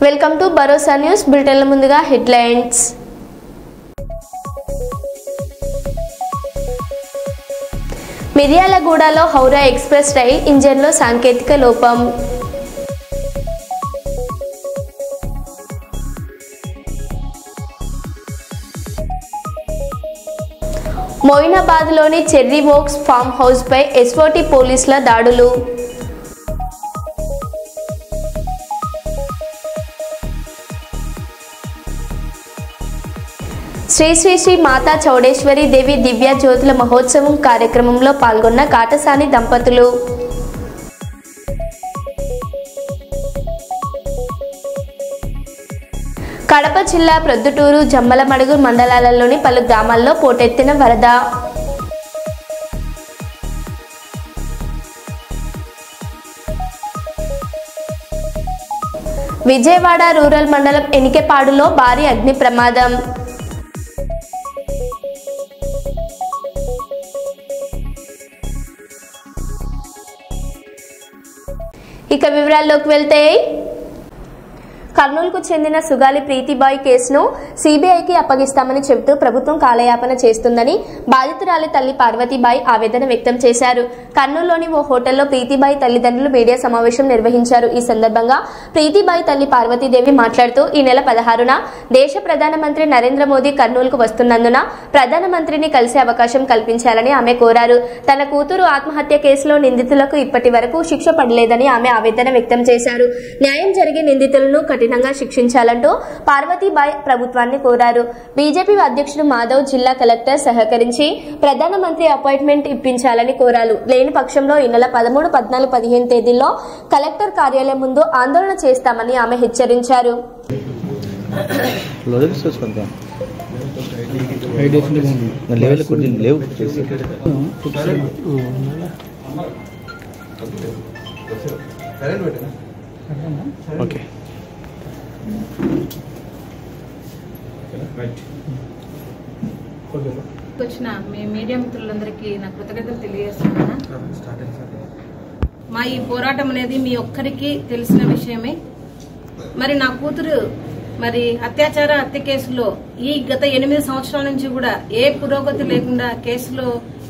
Welcome to Bharosa news బులెటిన్ల ముందుగా headlines. మిర్యాలగూడలో Howrah express rail ఇంజన్లో సాంకేతిక లోపం. మోయినాబాద్లోని చెర్రీ వోక్స్ ఫామ్ హౌస్పై ఎస్ఓటీ పోలీసుల దాడులు. శ్రీ శ్రీ శ్రీ మాతా చౌడేశ్వరి దేవి దివ్య జ్యోతుల మహోత్సవం కార్యక్రమంలో పాల్గొన్న కాటసాని దంపతులు. కడప జిల్లా ప్రొద్దుటూరు, జమ్మలమడుగు మండలాలలోని పలు గ్రామాల్లో పోటెత్తిన వరద. విజయవాడ రూరల్ మండలం ఎనికెపాడులో భారీ అగ్ని ప్రమాదం. ఇక వివరాల్లోకి వెళ్తే, కర్నూలుకు చెందిన సుగాలి ప్రీతిబాయ్ కేసును సిబిఐకి అప్పగిస్తామని చెబుతూ ప్రభుత్వం కాలయాపన చేస్తుందని బాధితురాలి తల్లి పార్వతీబాయి ఆవేదన వ్యక్తం చేశారు. కర్నూలులోని ఓ హోటల్లో ప్రీతిబాయి తల్లిదండ్రులు మీడియా సమావేశం నిర్వహించారు. ఈ సందర్భంగా ప్రీతిబాయి తల్లి పార్వతీదేవి మాట్లాడుతూ, ఈ నెల 16న దేశ ప్రధానమంత్రి నరేంద్ర మోదీ కర్నూలుకు వస్తున్నందున ప్రధానమంత్రిని కలిసే అవకాశం కల్పించాలని ఆమె కోరారు. తన కూతురు ఆత్మహత్య కేసులో నిందితులకు ఇప్పటి వరకు శిక్ష పడలేదని ఆమె ఆవేదన వ్యక్తం చేశారు. న్యాయం జరిగే నిందితులను కఠినంగా శిక్షించాలంటూ పార్వతీబాయి ప్రభుత్వాన్ని కోరారు. బీజేపీ అధ్యక్షుడు మాధవ్ జిల్లా కలెక్టర్ సహకరించి ప్రధానమంత్రి అపాయింట్మెంట్ ఇప్పించాలని కోరారు. లేని పక్షంలో ఈ నెల 13, 14, 15 తేదీల్లో కలెక్టర్ కార్యాలయం ముందు ఆందోళన చేస్తామని ఆమె హెచ్చరించారు. వచ్చిన మీ మీడియా మిత్రులందరికీ నా కృతజ్ఞతలు తెలియజేస్తున్నాను. మా ఈ పోరాటం అనేది మీ ఒక్కరికి తెలిసిన విషయమే. మరి నా కూతురు హత్య కేసులో ఈ గత 8 సంవత్సరాల నుంచి కూడా ఏ పురోగతి లేకుండా కేసులో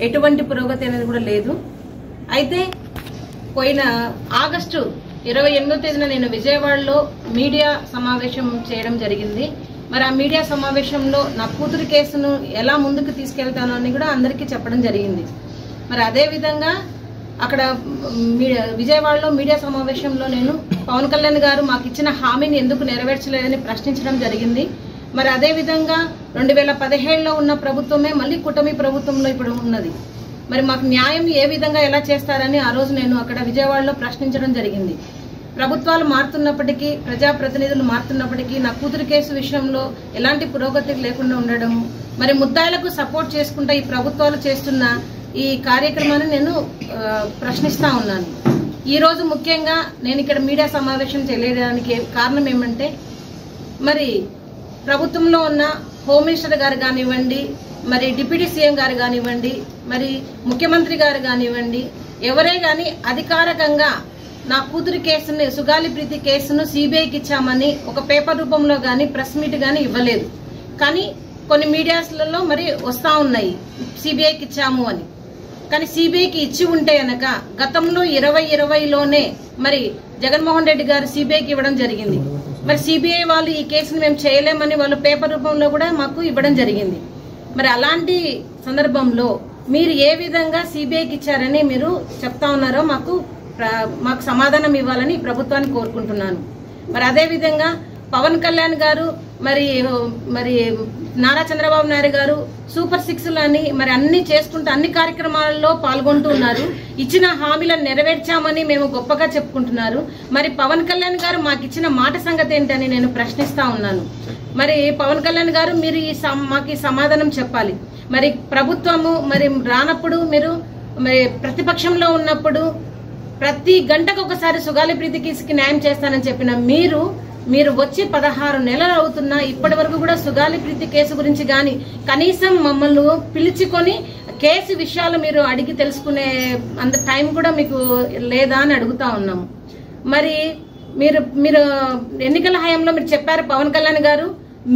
ఎటువంటి పురోగతి అనేది కూడా లేదు. అయితే పోయిన ఆగస్టు 28వ తేదీన నేను విజయవాడలో మీడియా సమావేశం చేయడం జరిగింది. మరి ఆ మీడియా సమావేశంలో నా కూతురు కేసును ఎలా ముందుకు తీసుకెళ్తాను అని కూడా అందరికీ చెప్పడం జరిగింది. మరి అదే విధంగా అక్కడ విజయవాడలో మీడియా సమావేశంలో నేను పవన్ కళ్యాణ్ గారు మాకు ఇచ్చిన హామీని ఎందుకు నెరవేర్చలేదని ప్రశ్నించడం జరిగింది. మరి అదే విధంగా 2017లో ఉన్న ప్రభుత్వమే మళ్ళీ కూటమి ప్రభుత్వంలో ఇప్పుడు ఉన్నది. మరి మాకు న్యాయం ఏ విధంగా ఎలా చేస్తారని ఆ రోజు నేను అక్కడ విజయవాడలో ప్రశ్నించడం జరిగింది. ప్రభుత్వాలు మారుతున్నప్పటికీ, ప్రజాప్రతినిధులు మారుతున్నప్పటికీ నా కూతురు కేసు విషయంలో ఎలాంటి పురోగతి లేకుండా ఉండడం, మరి ముద్దాయిలకు సపోర్ట్ చేసుకుంటా ఈ ప్రభుత్వాలు చేస్తున్న ఈ కార్యక్రమాన్ని నేను ప్రశ్నిస్తా ఉన్నాను. ఈ రోజు ముఖ్యంగా నేను ఇక్కడ మీడియా సమావేశం చేయడానికి కారణం ఏమంటే, మరి ప్రభుత్వంలో ఉన్న హోమ్ మినిస్టర్ గారు కానివ్వండి, మరి డిప్యూటీ సీఎం గారు కానివ్వండి, మరి ముఖ్యమంత్రి గారు కానివ్వండి, ఎవరే గాని అధికారికంగా నా కూతురు కేసుని, సుగాలి ప్రీతి కేసును సిబిఐకి ఇచ్చామని ఒక పేపర్ రూపంలో గాని ప్రెస్ మీట్ గాని ఇవ్వలేదు. కానీ కొన్ని మీడియాస్లలో మరి వస్తా ఉన్నాయి సిబిఐకి ఇచ్చాము అని. కానీ సిబిఐకి ఇచ్చి ఉంటే గనక గతంలో 2020లోనే మరి జగన్మోహన్ రెడ్డి గారు సిబిఐకి ఇవ్వడం జరిగింది. మరి సిబిఐ వాళ్ళు ఈ కేసును మేము చేయలేమని వాళ్ళు పేపర్ రూపంలో కూడా మాకు ఇవ్వడం జరిగింది. మరి అలాంటి సందర్భంలో మీరు ఏ విధంగా సిబిఐకి ఇచ్చారని మీరు చెప్తా ఉన్నారో మాకు సమాధానం ఇవ్వాలని ప్రభుత్వాన్ని కోరుకుంటున్నాను. మరి అదే విధంగా పవన్ కళ్యాణ్ గారు మరి నారా చంద్రబాబు నాయుడు గారు సూపర్ 6లని మరి అన్ని చేసుకుంటూ అన్ని కార్యక్రమాలలో పాల్గొంటూ ఉన్నారు. ఇచ్చిన హామీలను నెరవేర్చామని మేము గొప్పగా చెప్పుకుంటున్నారు. మరి పవన్ కళ్యాణ్ గారు మాకు ఇచ్చిన మాట సంగతి ఏంటని నేను ప్రశ్నిస్తా ఉన్నాను. మరి పవన్ కళ్యాణ్ గారు మీరు మాకు సమాధానం చెప్పాలి. మరి ప్రభుత్వము మరి రానప్పుడు మీరు మరి ప్రతిపక్షంలో ఉన్నప్పుడు ప్రతి గంటకు ఒకసారి సుగాలి ప్రీతి కేసుకి న్యాయం చేస్తానని చెప్పిన మీరు వచ్చి 16 నెలలు అవుతున్నా ఇప్పటి వరకు కూడా సుగాలి ప్రీతి కేసు గురించి గాని కనీసం మమ్మల్ని పిలుచుకొని కేసు విషయాలు మీరు అడిగి తెలుసుకునే అంత టైం కూడా మీకు లేదా అని అడుగుతా ఉన్నాము. మరి మీరు మీరు ఎన్నికల హయాంలో మీరు చెప్పారు పవన్ కళ్యాణ్ గారు,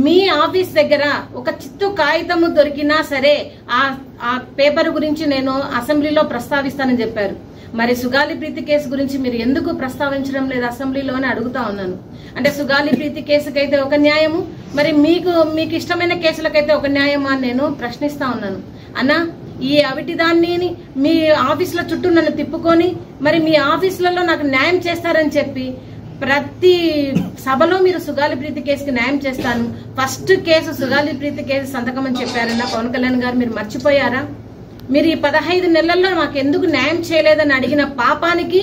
మీ ఆఫీస్ దగ్గర ఒక చిత్తు కాగితము దొరికినా సరే ఆ పేపర్ గురించి నేను అసెంబ్లీలో ప్రస్తావిస్తానని చెప్పారు. మరి సుగాలి ప్రీతి కేసు గురించి మీరు ఎందుకు ప్రస్తావించడం లేదు అసెంబ్లీలో అని అడుగుతా ఉన్నాను. అంటే సుగాలి ప్రీతి కేసుకైతే ఒక న్యాయము, మరి మీకు ఇష్టమైన కేసులకైతే ఒక న్యాయమా అని నేను ప్రశ్నిస్తా ఉన్నాను. అన్నా, ఈ అవిటిదాన్ని మీ ఆఫీసుల చుట్టూ నన్ను తిప్పుకొని మరి మీ ఆఫీసులలో నాకు న్యాయం చేస్తారని చెప్పి ప్రతి సభలో మీరు సుగాలి ప్రీతి కేసుకి న్యాయం చేస్తాను, ఫస్ట్ కేసు సుగాలి ప్రీతి కేసు సంతకం అని చెప్పారన్నా పవన్ కళ్యాణ్ గారు, మీరు మర్చిపోయారా? మీరు ఈ 15 నెలల్లో నాకు ఎందుకు న్యాయం చేయలేదని అడిగిన పాపానికి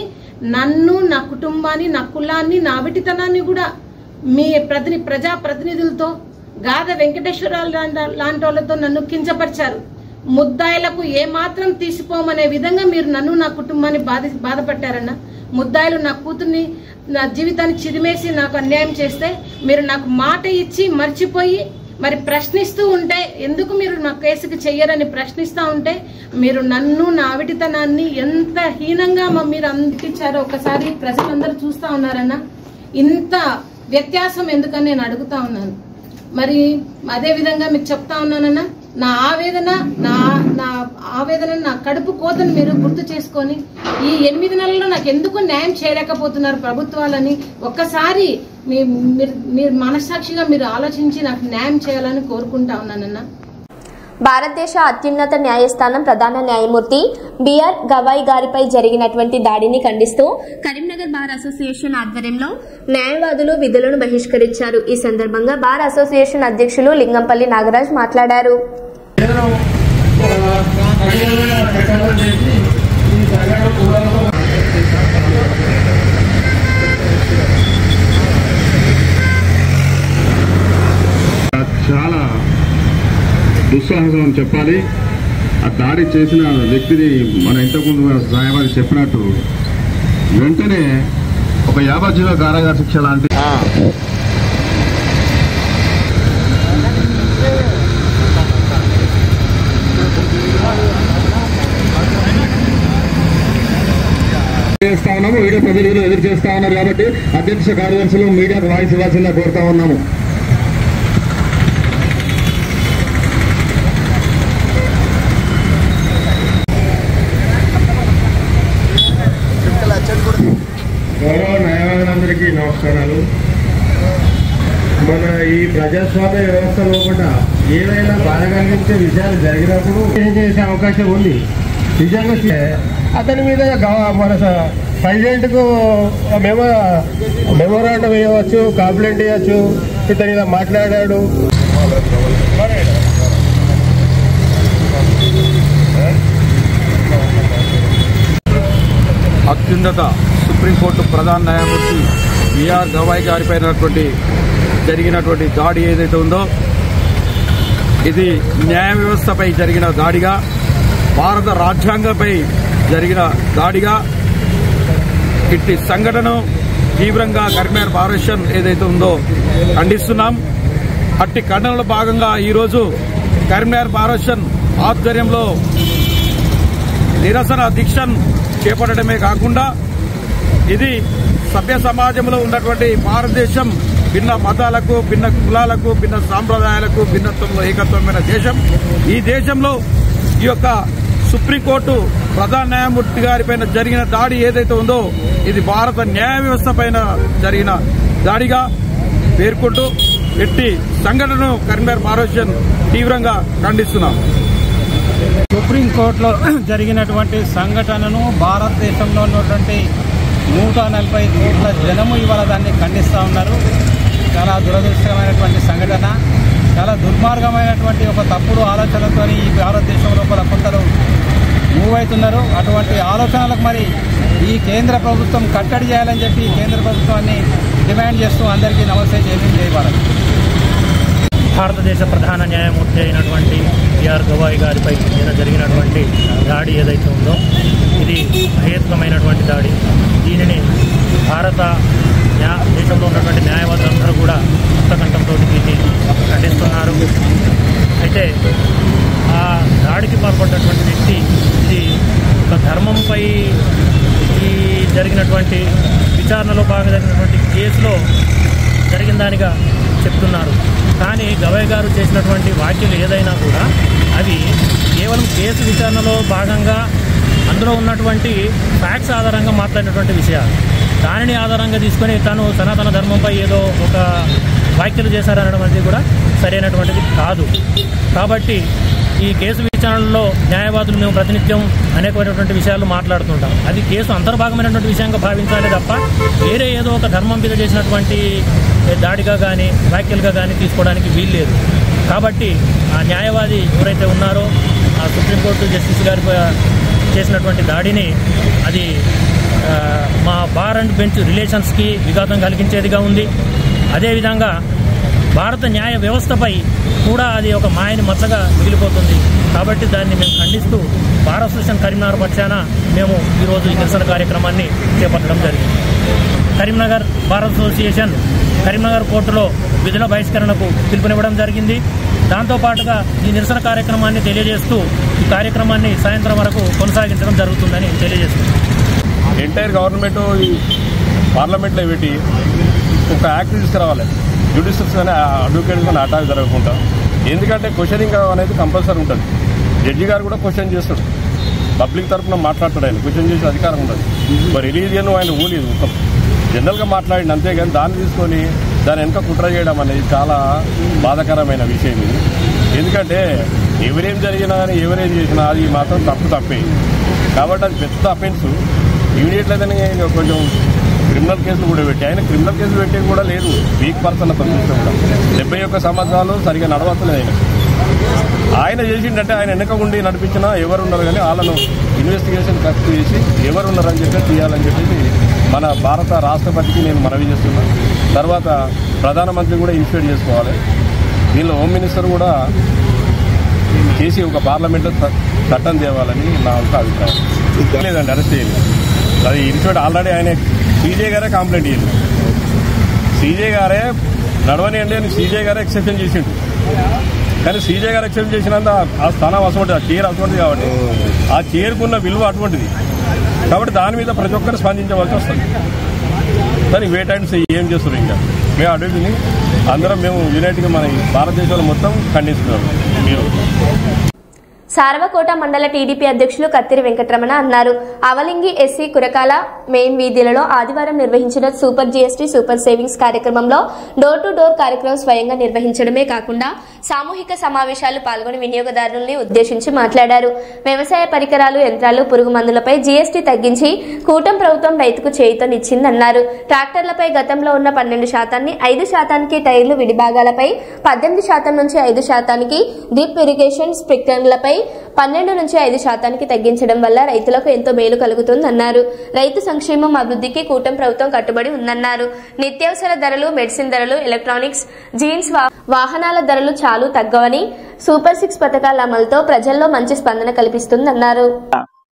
నన్ను, నా కుటుంబాన్ని, నా కులాన్ని, నా అవిటితనాన్ని కూడా మీ ప్రజా ప్రతినిధులతో గాద వెంకటేశ్వరరావు లాంటి వాళ్ళతో నన్ను కించపరిచారు. ముద్దాయిలకు ఏమాత్రం తీసిపోమనే విధంగా మీరు నన్ను, నా కుటుంబాన్ని బాధపట్టారన్న. ముద్దాయిలు నా కూతుర్ని, నా జీవితాన్ని చిదిమేసి నాకు అన్యాయం చేస్తే మీరు నాకు మాట ఇచ్చి మర్చిపోయి మరి ప్రశ్నిస్తూ ఉంటే, ఎందుకు మీరు నా కేసుకి చెయ్యరని ప్రశ్నిస్తూ ఉంటే మీరు నన్ను, నా అవిటితనాన్ని ఎంత హీనంగా మీరు అందించారో ఒకసారి ప్రజలందరూ చూస్తా ఉన్నారన్న. ఇంత వ్యత్యాసం ఎందుకని నేను అడుగుతా ఉన్నాను. మరి అదే విధంగా మీకు చెప్తా ఉన్నానన్నా, నా ఆవేదన నా కడుపు కోతను మీరు గుర్తు చేసుకొని ఈ 8 నెలల్లో నాకు ఎందుకు న్యాయం చేయలేకపోతున్నారు ప్రభుత్వాలని ఒక్కసారి మీరు మనస్సాక్షిగా మీరు ఆలోచించి నాకు న్యాయం చేయాలని కోరుకుంటా ఉన్నానన్నా. భారతదేశ అత్యున్నత న్యాయస్థానం ప్రధాన న్యాయమూర్తి బిఆర్ గవాయ్ గారిపై జరిగినటువంటి దాడిని ఖండిస్తూ కరీంనగర్ బార్ అసోసియేషన్ ఆధ్వర్యంలో న్యాయవాదులు విధులను బహిష్కరించారు. ఈ సందర్భంగా బార్ అసోసియేషన్ అధ్యక్షులు లింగంపల్లి నాగరాజ్ మాట్లాడారు. చాలా దుస్సాహసం అని చెప్పాలి. ఆ దాడి చేసిన వ్యక్తిని మన ఇంతకుముందు న్యాయవాది చెప్పినట్టు వెంటనే ఒక 50 జీవ కారాగార శిక్ష లాంటి చేస్తా ఉన్నాము. వీడియో ప్రతినిధులు ఎదురు చేస్తా ఉన్నారు కాబట్టి అధ్యక్ష కార్యదర్శులు మీడియాకు వాయిస్ ఇవ్వాల్సిందిగా కోరుతా ఉన్నాము. గౌరవ న్యాయవాదులందరికీ నమస్కారాలు. మన ఈ ప్రజాస్వామ్య వ్యవస్థలో కూడా ఏదైనా బాధ కలిగించే విషయాలు జరిగినప్పుడు ఏం చేసే అవకాశం ఉంది. నిజంగా అతని మీద మన ప్రెసిడెంట్కు మెమోరాండం వేయవచ్చు, కంప్లైంట్ ఇవ్వచ్చు. ఇతను ఇలా మాట్లాడాడు. అత్యున్నత సుప్రీంకోర్టు ప్రధాన న్యాయమూర్తి బిఆర్ గవాయ్ గారిపై జరిగినటువంటి దాడి ఏదైతే ఉందో ఇది న్యాయ వ్యవస్థపై జరిగిన దాడిగా, భారత రాజ్యాంగంపై జరిగిన దాడిగా ఇట్టి సంఘటనను తీవ్రంగా కరీంనగర్ బార్ అసోసియేషన్ ఏదైతే ఉందో ఖండిస్తున్నాం. అట్టి ఖండనలో భాగంగా ఈరోజు కరీంనగర్ బార్ అసోసియేషన్ ఆధ్వర్యంలో నిరసన దీక్షను చేపట్టడమే కాకుండా ఇది సభ్య సమాజంలో ఉన్నటువంటి భారతదేశం భిన్న మతాలకు, భిన్న కులాలకు, భిన్న సాంప్రదాయాలకు భిన్నత్వంలో ఏకత్వమైన దేశం. ఈ దేశంలో ఈ యొక్క సుప్రీంకోర్టు ప్రధాన న్యాయమూర్తి గారిపైన జరిగిన దాడి ఏదైతే ఉందో ఇది భారత న్యాయ వ్యవస్థ పైన జరిగిన దాడిగా పేర్కొంటూ ఎట్టి సంఘటనను కరీంనగర్ బార్ అసోసియేషన్ తీవ్రంగా ఖండిస్తున్నాం. సుప్రీంకోర్టులో జరిగినటువంటి సంఘటనను భారతదేశంలో ఉన్నటువంటి 140 కోట్ల జనము ఇవాళ దాన్ని ఖండిస్తూ ఉన్నారు. చాలా దురదృష్టకరమైనటువంటి సంఘటన, చాలా దుర్మార్గమైనటువంటి ఒక తప్పుడు ఆలోచనలతో ఈ భారతదేశం లోపల కొందరు మూవ్ అవుతున్నారు. అటువంటి ఆలోచనలకు మరి ఈ కేంద్ర ప్రభుత్వం కట్టడి చేయాలని చెప్పి కేంద్ర ప్రభుత్వాన్ని డిమాండ్ చేస్తూ అందరికీ నమస్తే చేయబడాలి. భారతదేశ ప్రధాన న్యాయమూర్తి అయినటువంటి బిఆర్ గవాయ్ గారిపై జరిగినటువంటి దాడి ఏదైతే ఉందో ఇది అహేతుకమైనటువంటి దాడి. దీనిని భారత దేశంలో ఉన్నటువంటి న్యాయవాదులందరూ కూడా ముక్తకంఠంతో దీన్ని ఖండిస్తున్నారు. అయితే ఆ దాడికి పాల్పడినటువంటి వ్యక్తి ఇది ఒక ధర్మంపై జరిగినటువంటి విచారణలో భాగంగా జరిగినటువంటి కేసులో జరిగిన దానిగా చెప్తున్నారు. కానీ గవయ్ గారు చేసినటువంటి వ్యాఖ్యలు ఏదైనా కూడా అవి కేవలం కేసు విచారణలో భాగంగా అందులో ఉన్నటువంటి ఫ్యాక్ట్స్ ఆధారంగా మాట్లాడినటువంటి విషయాలు. దానిని ఆధారంగా తీసుకొని తను సనాతన ధర్మంపై ఏదో ఒక వ్యాఖ్యలు చేశారనడం అనేది కూడా సరైనటువంటిది కాదు. కాబట్టి ఈ కేసు విచారణలో న్యాయవాదులు మేము ప్రతినిత్యం అనేకమైనటువంటి విషయాలు మాట్లాడుతుంటాం. అది కేసు అంతర్భాగమైనటువంటి విషయంగా భావించాలి తప్ప వేరే ఏదో ఒక ధర్మం మీద చేసినటువంటి దాడిగా కానీ వ్యాఖ్యలుగా కానీ తీసుకోవడానికి వీల్లేదు. కాబట్టి ఆ న్యాయవాది ఎవరైతే ఉన్నారో ఆ సుప్రీంకోర్టు జస్టిస్ గారి చేసినటువంటి దాడిని అది మా బార్ అండ్ బెంచ్ రిలేషన్స్కి విఘాతం కలిగించేదిగా ఉంది. అదేవిధంగా భారత న్యాయ వ్యవస్థపై కూడా అది ఒక మాయని మచ్చగా మిగిలిపోతుంది. కాబట్టి దాన్ని మేము ఖండిస్తూ బార్ అసోసియేషన్ కరీంనగర్ పక్షాన మేము ఈరోజు ఈ నిరసన కార్యక్రమాన్ని చేపట్టడం జరిగింది. కరీంనగర్ బార్ అసోసియేషన్ కరీంనగర్ కోర్టులో విధుల బహిష్కరణకు పిలుపునివ్వడం జరిగింది. దాంతోపాటుగా ఈ నిరసన కార్యక్రమాన్ని తెలియజేస్తూ ఈ కార్యక్రమాన్ని సాయంత్రం వరకు కొనసాగించడం జరుగుతుందని తెలియజేస్తుంది. ఎంటైర్ గవర్నమెంట్ పార్లమెంట్లో పెట్టి ఒక యాక్ట్ తీసుకురావాలి, జ్యుడిషియల్స్ కానీ అడ్వకేట్స్ కానీ అటాక్ జరగకుండా. ఎందుకంటే క్వశ్చనింగ్ అనేది కంపల్సరీ ఉంటుంది. జడ్జి గారు కూడా క్వశ్చన్ చేస్తాడు, పబ్లిక్ తరఫున మాట్లాడతాడు, ఆయన క్వశ్చన్ చేసే అధికారం ఉంటుంది. మరి రిలీజియన్ ఆయన ఊలేదు, మొత్తం జనరల్గా మాట్లాడింది అంతేగాని దాన్ని తీసుకొని దాని వెనక కుట్ర చేయడం అనేది చాలా బాధాకరమైన విషయం ఇది. ఎందుకంటే ఎవరేం జరిగినా కానీ ఎవరేం చేసినా అది మాత్రం తప్పే. కాబట్టి అది పెద్ద అఫెన్స్. ఇమీడియట్లీ అయితే కొంచెం క్రిమినల్ కేసులు కూడా పెట్టి, ఆయన క్రిమినల్ కేసులు పెట్టేది కూడా లేదు. వీక్ పర్సన్ అతను చూస్తే కూడా 71 సంవత్సరాలు సరిగా నడవట్లేదు. ఆయన చేసిండంటే ఆయన వెనక ఉండి నడిపించినా ఎవరున్నారు కానీ వాళ్ళను ఇన్వెస్టిగేషన్ ఖర్చు చేసి ఎవరున్నారని చెప్పి తీయాలని చెప్పేసి మన భారత రాష్ట్రపతికి నేను మనవి చేస్తున్నాను. తర్వాత ప్రధానమంత్రి కూడా ఇన్స్టిట్యూట్ చేసుకోవాలి. దీనిలో హోమ్ మినిస్టర్ కూడా చేసి ఒక పార్లమెంట్లో చట్టం తేవాలని నా ఒక అభిప్రాయం. లేదండి, అరెస్ట్ చేయలేదు. అది ఇన్స్టిట్యూట్ ఆల్రెడీ ఆయన సీజే గారే కంప్లైంట్ చేయాలి. సీజే గారే నడవనియండి అని సీజే గారే ఎక్సెప్షన్ చేసిండు. కానీ సీజే గారు ఎక్సెప్ట్ చేసినంత ఆ స్థానం అటువంటిది, ఆ చైర్ అటువంటిది. కాబట్టి ఆ చైర్కున్న విలువ అటువంటిది. కాబట్టి దాని మీద ప్రతి ఒక్కరు స్పందించవలసి వస్తుంది. కానీ వెయిట్ అండ్ సీ ఏం చేస్తున్నారు. ఇంకా మేము అడుగుని అందరం మేము యునైట్గా మన భారతదేశంలో మొత్తం ఖండిస్తున్నాం. మీరు సారవకోట మండల టీడీపీ అధ్యక్షులు కత్తిరి వెంకటరమణ అన్నారు. అవలింగి ఎస్సీ కురకాల మెయిన్ వీధులలో ఆదివారం నిర్వహించిన సూపర్ జీఎస్టీ సూపర్ సేవింగ్స్ కార్యక్రమంలో డోర్ టు డోర్ కార్యక్రమం స్వయంగా నిర్వహించడమే కాకుండా సామూహిక సమావేశాలు పాల్గొని వినియోగదారుల్ని ఉద్దేశించి మాట్లాడారు. వ్యవసాయ పరికరాలు, యంత్రాలు, పురుగు మందులపై జీఎస్టీ తగ్గించి కూటమి ప్రభుత్వం రైతుకు చేయూతనిచ్చిందన్నారు. ట్రాక్టర్లపై గతంలో ఉన్న 12% 5%, టైర్లు విడిభాగాలపై 18% నుంచి 5%, డ్రిప్ ఇరిగేషన్ స్ప్రింక్లర్లపై 12 నుంచి 5% తగ్గించడం వల్ల రైతులకు ఎంతో మేలు కలుగుతుందన్నారు. రైతు సంక్షేమం అభివృద్ధికి కూటమి ప్రభుత్వం కట్టుబడి ఉందన్నారు. నిత్యావసర ధరలు, మెడిసిన్ ధరలు, ఎలక్ట్రానిక్స్, జీన్స్, వాహనాల ధరలు చాలు తగ్గవని, సూపర్ 6 పథకాల అమలుతో ప్రజల్లో మంచి స్పందన కల్పిస్తుందన్నారు.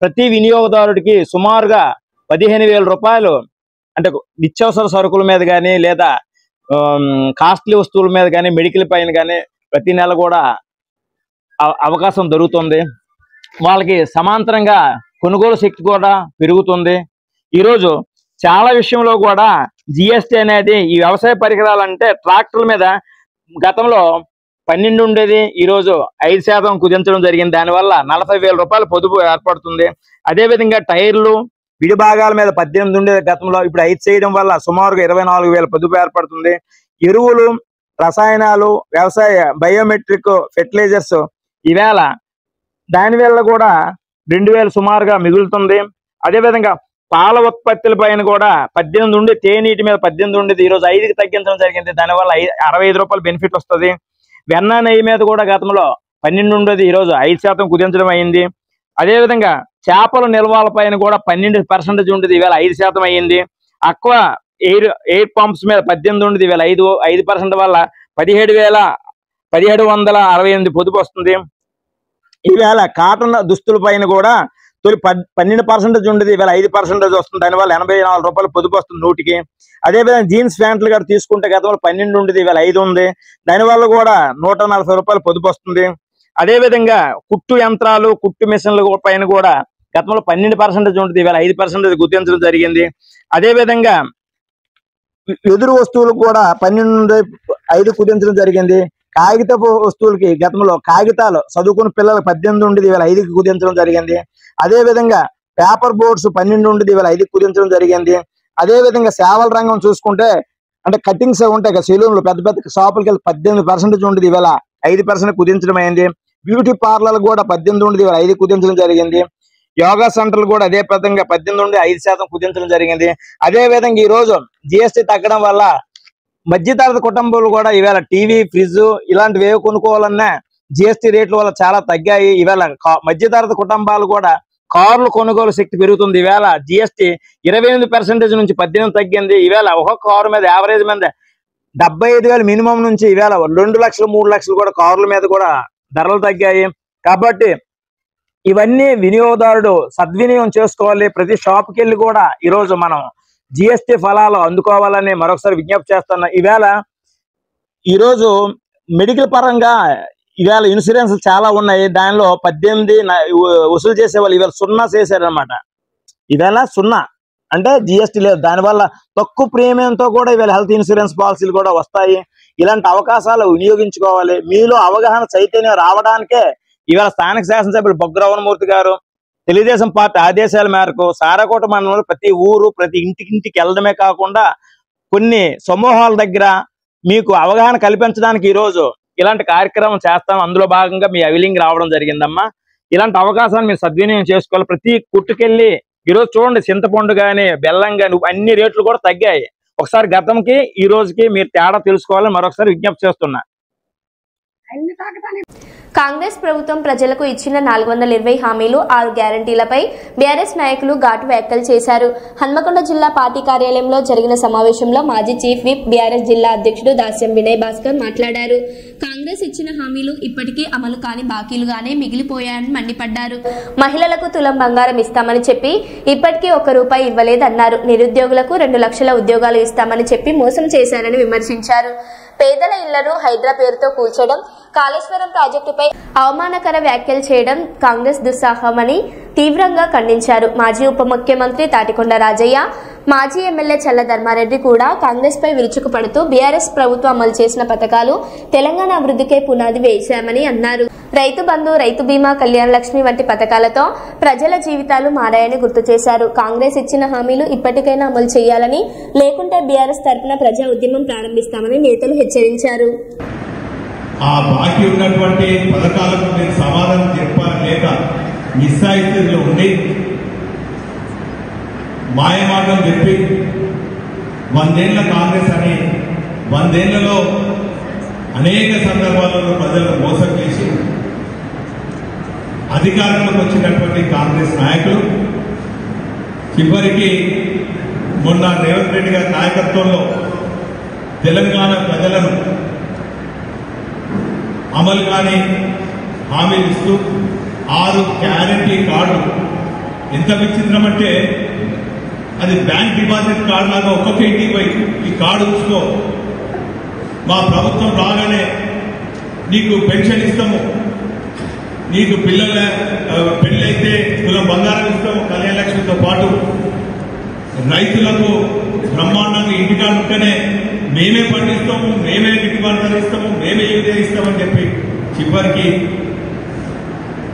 ప్రతి వినియోగదారుడికి సుమారుగా 15,000 రూపాయలు అంటే నిత్యావసర సరుకుల మీద కానీ లేదా కాస్ట్లీ వస్తువుల మీద కానీ మెడికల్ పైన కానీ ప్రతి నెల కూడా అవకాశం దొరుకుతుంది. వాళ్ళకి సమాంతరంగా కొనుగోలు శక్తి కూడా పెరుగుతుంది. ఈరోజు చాలా విషయంలో కూడా జిఎస్టీ అనేది ఈ వ్యవసాయ పరికరాలు అంటే ట్రాక్టర్ల మీద గతంలో 12 ఉండేది, ఈరోజు 5% కుదించడం జరిగింది. దానివల్ల 40,000 రూపాయల పొదుపు ఏర్పడుతుంది. అదేవిధంగా టైర్లు విడిభాగాల మీద 18 ఉండేది గతంలో, ఇప్పుడు 5 చేయడం వల్ల సుమారుగా 24,000 పొదుపు ఏర్పడుతుంది. ఎరువులు, రసాయనాలు, వ్యవసాయ బయోమెట్రిక్ ఫెర్టిలైజర్స్ ఈవేళ దానివల్ల కూడా 2,000 సుమారుగా మిగులుతుంది. అదేవిధంగా పాల ఉత్పత్తుల పైన కూడా 18 ఉండి తేనీటి మీద 18 ఉండేది, ఈరోజు 5కి తగ్గించడం జరిగింది. దానివల్ల 65 రూపాయలు బెనిఫిట్ వస్తుంది. వెన్న నెయ్యి మీద కూడా గతంలో 12 ఉండేది, ఈరోజు 5% కుదించడం అయింది. అదేవిధంగా చేపల నిల్వల పైన కూడా 12% ఉండేది, ఈవేళ 5% అయ్యింది. అక్వా ఎయిర్ పంప్స్ మీద 18 ఉండేది, ఈవేళ 5% వల్ల 17,768 పొదుపు వస్తుంది. ఈవేళ కాటన్ దుస్తుల పైన కూడా తొలి 12% ఉండేది, ఈవేళ 5% వస్తుంది. దానివల్ల 84 రూపాయలు పొదుపు వస్తుంది 100కి. అదేవిధంగా జీన్స్ ప్యాంట్లు కూడా తీసుకుంటే గతంలో 12 ఉండేది, ఈవేళ 5 ఉంది. దానివల్ల కూడా 140 రూపాయలు పొదుపు వస్తుంది. అదేవిధంగా కుట్టు యంత్రాలు, కుట్టు మిషన్ల పైన కూడా గతంలో 12% ఉండేది, ఈవేళ 5% గుర్తించడం జరిగింది. అదేవిధంగా ఎదురు వస్తువులకు కూడా 12 నుండి 5 కుదించడం జరిగింది. కాగితపు వస్తువులకి గతంలో కాగితాలు చదువుకున్న పిల్లలకు 18 ఉండేది, ఇవాళ 5కి కుదించడం జరిగింది. అదే విధంగా పేపర్ బోర్డ్స్ 12 ఉండేది, ఇవాళ 5కి కుదించడం జరిగింది. అదే విధంగా సేవల రంగం చూసుకుంటే అంటే కటింగ్స్ ఉంటాయి కదా, సెలూన్లు పెద్ద పెద్ద షాపులకి వెళ్ళి 18% ఉండేది, ఇవాళ 5% కుదించడం అయింది. బ్యూటీ పార్లర్లు కూడా 18 ఉండేది, ఇవాళ 5 కుదించడం జరిగింది. యోగా సెంటర్లు కూడా అదే విధంగా 18 నుండి 5% కుదించడం జరిగింది. అదే విధంగా ఈ రోజు జిఎస్టీ తగ్గడం వల్ల మధ్యతరగతి కుటుంబాలు కూడా ఈవేళ టీవీ, ఫ్రిడ్జ్ ఇలాంటివి ఏవి కొనుక్కోవాలన్నా జిఎస్టీ రేట్ల వల్ల చాలా తగ్గాయి. ఈవేళ మధ్యతరగతి కుటుంబాలు కూడా కార్లు కొనుగోలు శక్తి పెరుగుతుంది. ఈవేళ జిఎస్టీ 28% నుంచి 18 తగ్గింది. ఈవేళ ఒక్కొక్క కారు మీద యావరేజ్ మీద 75,000 మినిమం నుంచి ఈవేళ 2 లక్షలు 3 లక్షలు కూడా కార్ల మీద కూడా ధరలు తగ్గాయి. కాబట్టి ఇవన్నీ వినియోగదారుడు సద్వినియోగం చేసుకోవాలి. ప్రతి షాప్కి వెళ్ళి కూడా ఈరోజు మనం జిఎస్టీ ఫలాలు అందుకోవాలని మరొకసారి విజ్ఞప్తి చేస్తున్నా. ఈరోజు మెడికల్ పరంగా ఈవేళ ఇన్సూరెన్స్ చాలా ఉన్నాయి. దానిలో 18 వసూలు చేసేవాళ్ళు ఈవేళ 0 చేశారనమాట. ఈవేళ 0 అంటే జిఎస్టీ లేదు. దానివల్ల తక్కువ ప్రీమియంతో కూడా ఈవేళ హెల్త్ ఇన్సూరెన్స్ పాలసీలు కూడా వస్తాయి. ఇలాంటి అవకాశాలు వినియోగించుకోవాలి. మీలో అవగాహన చైతన్యం రావడానికే ఈవేళ స్థానిక శాసనసభ్యులు బొగ్గ రమణమూర్తి గారు తెలుగుదేశం పార్టీ ఆదేశాల మేరకు సారాకోట మండలంలో ప్రతి ఊరు ప్రతి ఇంటికి వెళ్ళడమే కాకుండా కొన్ని సమూహాల దగ్గర మీకు అవగాహన కల్పించడానికి ఈరోజు ఇలాంటి కార్యక్రమం చేస్తాం. అందులో భాగంగా మీ అవిలింగ్ రావడం జరిగిందమ్మా. ఇలాంటి అవకాశాన్ని మీరు సద్వినియోగం చేసుకోవాలి. ప్రతి కుట్టుకెళ్ళి ఈరోజు చూడండి, చింతపండు కానీ బెల్లం కానీ అన్ని రేట్లు కూడా తగ్గాయి. ఒకసారి గతంకి ఈ రోజుకి మీరు తేడా తెలుసుకోవాలని మరొకసారి విజ్ఞప్తి చేస్తున్నా. కాంగ్రెస్ ప్రభుత్వం ప్రజలకు ఇచ్చిన 420 హామీలు 6 గ్యారంటీలపై బీఆర్ఎస్ నాయకులు ఘాటు వ్యాఖ్యలు చేశారు. హన్మకొండ జిల్లా పార్టీ కార్యాలయంలో జరిగిన సమావేశంలో మాజీ చీఫ్ విప్ బీఆర్ఎస్ జిల్లా అధ్యక్షుడు దాస్యం వినయ్ భాస్కర్ మాట్లాడారు. కాంగ్రెస్ ఇచ్చిన హామీలు ఇప్పటికీ అమలు కాని బాకీలుగానే మిగిలిపోయాయని మండిపడ్డారు. మహిళలకు తులం బంగారం ఇస్తామని చెప్పి ఇప్పటికీ ₹1 ఇవ్వలేదన్నారు. నిరుద్యోగులకు 2 లక్షల ఉద్యోగాలు ఇస్తామని చెప్పి మోసం చేశారని విమర్శించారు. పేదల ఇళ్లను హైడ్రా పేరుతో కూల్చడం, కాళేశ్వరం ప్రాజెక్టుపై అవమానకర వ్యాఖ్యలు చేయడం కాంగ్రెస్ దుస్సాహమని తీవ్రంగా ఖండించారు. మాజీ ఉప ముఖ్యమంత్రి తాటికొండ రాజయ్య, మాజీ ఎమ్మెల్యే చల్ల ధర్మారెడ్డి కూడా కాంగ్రెస్ పై విరుచుకుపడుతూ బీఆర్ఎస్ ప్రభుత్వం అమలు చేసిన పథకాలు తెలంగాణ అభివృద్ధికే పునాది వేశామని అన్నారు. రైతు బంధు, రైతు బీమా, కళ్యాణ లక్ష్మి వంటి పథకాలతో ప్రజల జీవితాలు మారాయని గుర్తు చేశారు. కాంగ్రెస్ ఇచ్చిన హామీలు ఇప్పటికైనా అమలు చేయాలని, లేకుంటే బీఆర్ఎస్ తరఫున ప్రజా ఉద్యమం ప్రారంభిస్తామని నేతలు హెచ్చరించారు. ఆ బాకీ ఉన్నటువంటి పథకాలకు నేను సమాధానం చెప్పాలి లేక నిస్సాయితీలో ఉండి మాయమాటలు చెప్పి 100 ఏళ్ల కాంగ్రెస్ అని 100 ఏళ్లలో అనేక సందర్భాలలో ప్రజలను మోసం చేసి అధికారంలోకి వచ్చినటువంటి కాంగ్రెస్ నాయకులు చివరికి మొన్న రేవంత్ రెడ్డి గారి నాయకత్వంలో తెలంగాణ ప్రజలను అమలు కాని హామీలు ఇస్తూ 6 గ్యారంటీ కార్డు. ఎంత విచిత్రం అంటే అది బ్యాంక్ డిపాజిట్ కార్డు లాగా ఒక్కొక్క ఇంటికి పోయి ఈ కార్డు ఉంచుకో, మా ప్రభుత్వం రాగానే నీకు పెన్షన్ ఇస్తాము, నీకు పిల్లల పెళ్ళైతే తులం బంగారం ఇస్తాము, కళ్యాణ లక్ష్మితో పాటు రైతులకు బ్రహ్మాండంగా ఇంటికాడ ఉంటేనే మేమే పండిస్తాము, మేమే గిట్టుబాటు ఇస్తాము, మేమే యూరియా ఇస్తామని చెప్పి చివరికి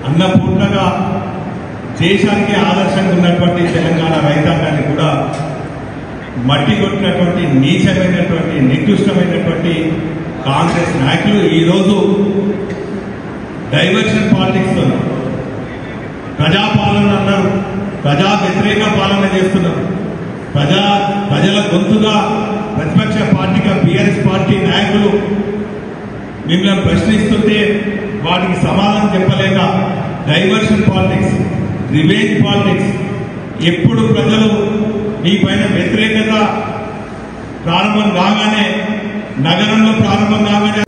అన్నపూర్ణగా దేశానికి ఆదర్శంగా ఉన్నటువంటి తెలంగాణ రైతాంగాన్ని కూడా మట్టి కొట్టినటువంటి నీచమైనటువంటి నికృష్టమైనటువంటి కాంగ్రెస్ నాయకులు ఈరోజు డైవర్షన్ పాలిటిక్స్ తో ప్రజాపాలన అన్నారు, ప్రజా వ్యతిరేక పాలన చేస్తున్నారు. ప్రజల గొంతుగా ప్రతిపక్ష పార్టీగా బీఆర్ఎస్ పార్టీ నాయకులు మిమ్మల్ని ప్రశ్నిస్తుంటే వాటికి సమాధానం చెప్పలేక డైవర్షన్ పాలిటిక్స్, రివెంజ్ పాలిటిక్స్, ఎప్పుడు ప్రజలు మీ పైన వ్యతిరేకత ప్రారంభం కాగానే, నగరంలో ప్రారంభం కాగానే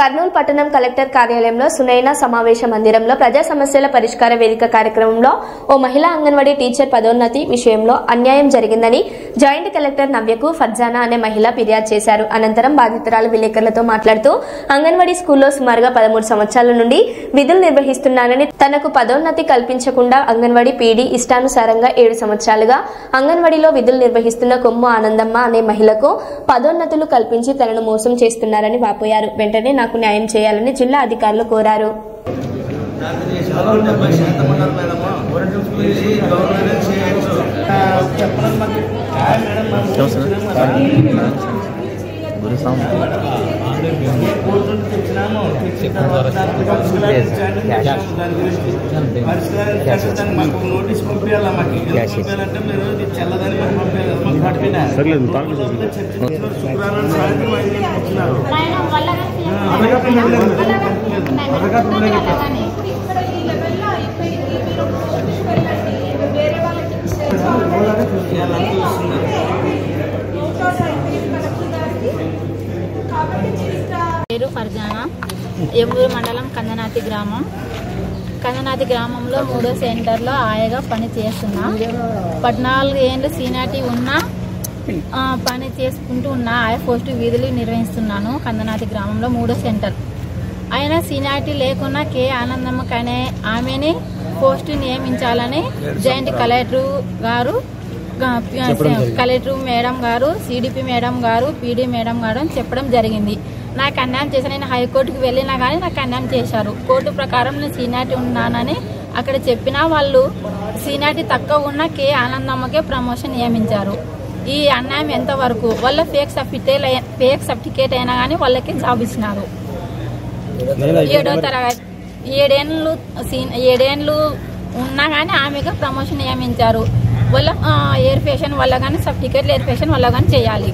కర్నూలు పట్టణం కలెక్టర్ కార్యాలయంలో సునైనా సమావేశ మందిరంలో ప్రజా సమస్యల పరిష్కార వేదిక కార్యక్రమంలో ఓ మహిళా అంగన్వాడీ టీచర్ పదోన్నతి విషయంలో అన్యాయం జరిగిందని జాయింట్ కలెక్టర్ నవ్యకు ఫర్జానా అనే మహిళ ఫిర్యాదు చేశారు. అనంతరం బాధితురాలు విలేకరులతో మాట్లాడుతూ అంగన్వాడీ స్కూల్లో సుమారుగా 13 సంవత్సరాల నుండి విధులు నిర్వహిస్తున్నానని, తనకు పదోన్నతి కల్పించకుండా అంగన్వాడీ పీడీ ఇష్టానుసారంగా 7 సంవత్సరాలుగా అంగన్వాడీలో విధులు నిర్వహిస్తున్న కొమ్ము ఆనందమ్మ అనే మహిళకు పదోన్నతులు కల్పించి తనను మోసం చేస్తున్నారని వాపోయారు. వెంటనే నాకు న్యాయం చేయాలని జిల్లా అధికారులు కోరారు. నోటీస్ పంపించాలంటే మీరు చల్లదని శుక్రవారం సాయంత్రం 5 గంటలకు వచ్చినారు. పేరు ఫర్జానా, ఎమ్మూరు మండలం కందనాతి గ్రామం. కందనాతి గ్రామంలో 3వ సెంటర్లో ఆయగా పని చేస్తున్నా. 14 ఏళ్ళు సీనియారిటీ ఉన్నా పని చేసుకుంటూ ఉన్నా. ఆయా పోస్టు విధులు నిర్వహిస్తున్నాను కందనాతి గ్రామంలో 3వ సెంటర్. అయినా సీనియారిటీ లేకున్నా కే ఆనందమ్మ కనే ఆమెని పోస్టు నియమించాలని జాయింట్ కలెక్టర్ గారు, కలెక్టర్ మేడం గారు, సిడిపి మేడం గారు, పీడీ మేడం గారు అని చెప్పడం జరిగింది. నాకు అన్యాయం చేశాను. నేను హైకోర్టుకి వెళ్ళినా కానీ నాకు అన్యాయం చేశారు. కోర్టు ప్రకారం నేను సీనియారిటీ ఉన్నానని అక్కడ చెప్పినా వాళ్ళు సీనియారిటీ తక్కువ ఉన్న కే ఆనందమ్మకే ప్రమోషన్ నియమించారు. ఈ అన్యాయం ఎంతవరకు? వాళ్ళ ఫేక్ సర్టిఫికేట్ అయినా కానీ వాళ్ళకి జాబ్ ఇచ్చినారు. 7వ తరగతి 7 ఏళ్ళు ఉన్నా కానీ ఆమెకు ప్రమోషన్ నియమించారు. వాళ్ళ ఎయిర్ఫేషన్ వల్ల కానీ సర్టిఫికేట్లు ఎయిర్ఫేషన్ వల్ల కానీ చేయాలి.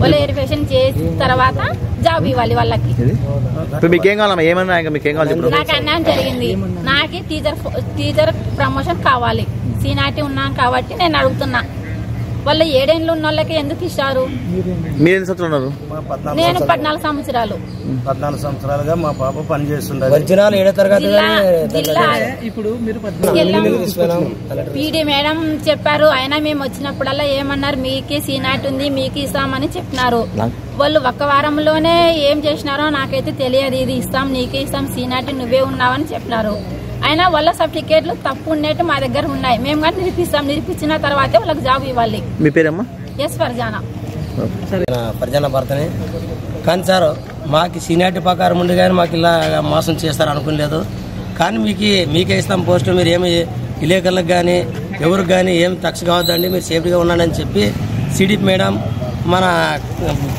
వాళ్ళు ఎయిర్ఫేషన్ చేసిన తర్వాత జాబ్ ఇవ్వాలి వాళ్ళకి. నాకు అన్యాయం జరిగింది. నాకు టీచర్ ప్రమోషన్ కావాలి. సీనియారిటీ ఉన్నాను కాబట్టి నేను అడుగుతున్నా. వాళ్ళు 7 ఏళ్ళు ఉన్న వాళ్ళకి ఎందుకు ఇస్తారు? నేను 14 సంవత్సరాలు. 14 సంవత్సరాలుగా మా పాప పని చేస్తుండే. పీడీ మేడం చెప్పారు. అయినా మేము వచ్చినప్పుడల్లా ఏమన్నారు, మీకే సీనియారిటీ ఉంది మీకు ఇస్తామని చెప్పినారు. వాళ్ళు 1 వారంలోనే ఏం చేసినారో నాకైతే తెలియదు. ఇది ఇస్తాం, నీకే ఇస్తాం, సీనియారిటీ నువ్వే ఉన్నావని చెప్పినారు. అయినా వాళ్ళ సర్టిఫికేట్లు తప్పు ఉన్నట్టు మా దగ్గర ఉన్నాయి. మేము కానీ నిరూపిస్తాం. నిరూపించిన తర్వాతే వాళ్ళకి జాబ్ ఇవ్వాలి. మీ పేరమ్మా? ఎస్ ఫర్జానా. ఫర్జానా భర్తని. కానీ సార్ మాకు సీనియారిటీ ప్రకారం ఉండి కానీ మాకు ఇలా మోసం చేస్తారు అనుకోలేదు. కానీ మీకే ఇస్తాం పోస్టు, మీరు ఏమి విలేకరులకు కానీ ఎవరికి కానీ ఏం తక్ష కావద్దండి, మీరు సేఫ్టీగా ఉన్నానని చెప్పి సిడిపి మేడం, మన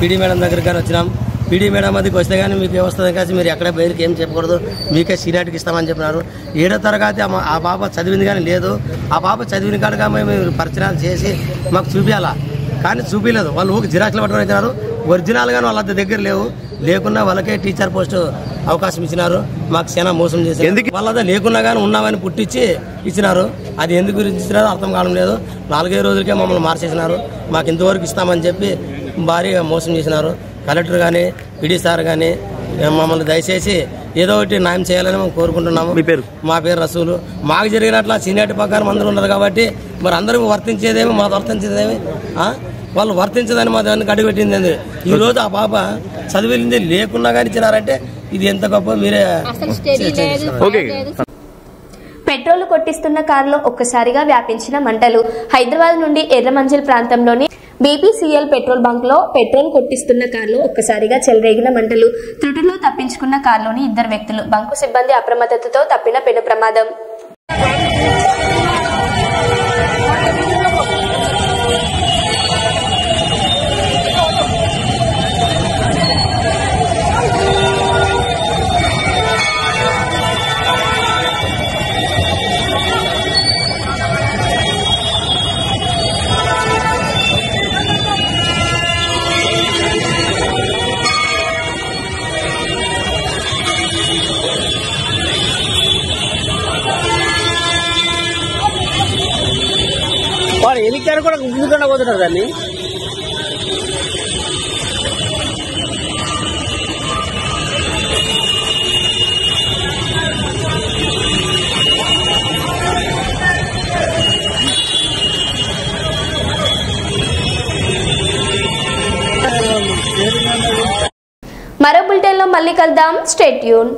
పీడీ మేడం దగ్గరికి కానీ వచ్చినాం. పీడీ మేడం మధ్యకి వస్తే కానీ మీకు వస్తుంది కాసి మీరు ఎక్కడ బయటకి ఏం చెప్పకూడదు, మీకే సీనియారిటీకి ఇస్తామని చెప్పినారు. 7వ తరగతి ఆ పాప చదివింది కానీ లేదు. ఆ పాప చదివిన కాడగా మేము పరిచయాలు చేసి మాకు చూపించాలా, కానీ చూపించలేదు. వాళ్ళు ఊరికి జిరాక్స్లు పట్టుకొని ఇచ్చినారు. ఒరిజినల్ కానీ వాళ్ళ దగ్గర లేకున్నా వాళ్ళకే టీచర్ పోస్టు అవకాశం ఇచ్చినారు. మాకు చాలా మోసం చేసి వాళ్ళ లేకున్నా కానీ ఉన్నామని పుట్టించి ఇచ్చినారు. అది ఎందుకు గురించి ఇచ్చినారో అర్థం కావడం లేదు. 4-5 రోజులకే మమ్మల్ని మార్చేసినారు. మాకు ఇంతవరకు ఇస్తామని చెప్పి భారీగా మోసం చేసినారు. కలెక్టర్ కానీ పీడీ సార్ కానీ మమ్మల్ని దయచేసి ఏదో ఒకటి న్యాయం చేయాలని మేము కోరుకుంటున్నాము. మా పేరు రసూలు. మాకు జరిగినట్ల సీనియారిటీ ప్రకారం అందరూ ఉన్నారు కాబట్టి మరి అందరూ వర్తించేదేమి, మాకు వర్తించేదేమి, వాళ్ళు వర్తించదని మా దానికి అడుగుపెట్టింది. ఈ రోజు ఆ పాప చదివింది లేకున్నా కానీ ఇచ్చినారంటే ఇది ఎంత గొప్ప మీరే. పెట్రోల్ కొట్టిస్తున్న కారులో ఒక్కసారిగా వ్యాపించిన మంటలు. హైదరాబాద్ నుండి ఎర్రమంజిల్ ప్రాంతంలోని బీపీసీఎల్ పెట్రోల్ బంక్ లో పెట్రోల్ కొట్టిస్తున్న కారులో ఒక్కసారిగా చెలరేగిన మంటలు. త్రుటిలో తప్పించుకున్న కారులోని 2 వ్యక్తులు. బంకు సిబ్బంది అప్రమత్తతతో తప్పిన పెను ప్రమాదం. వాడు ఎన్నికలు కూడా ముందుకుండా పోతున్నారు దాన్ని. మరో బులెటిన్లో మళ్ళీ కలుద్దాం. Stay tune.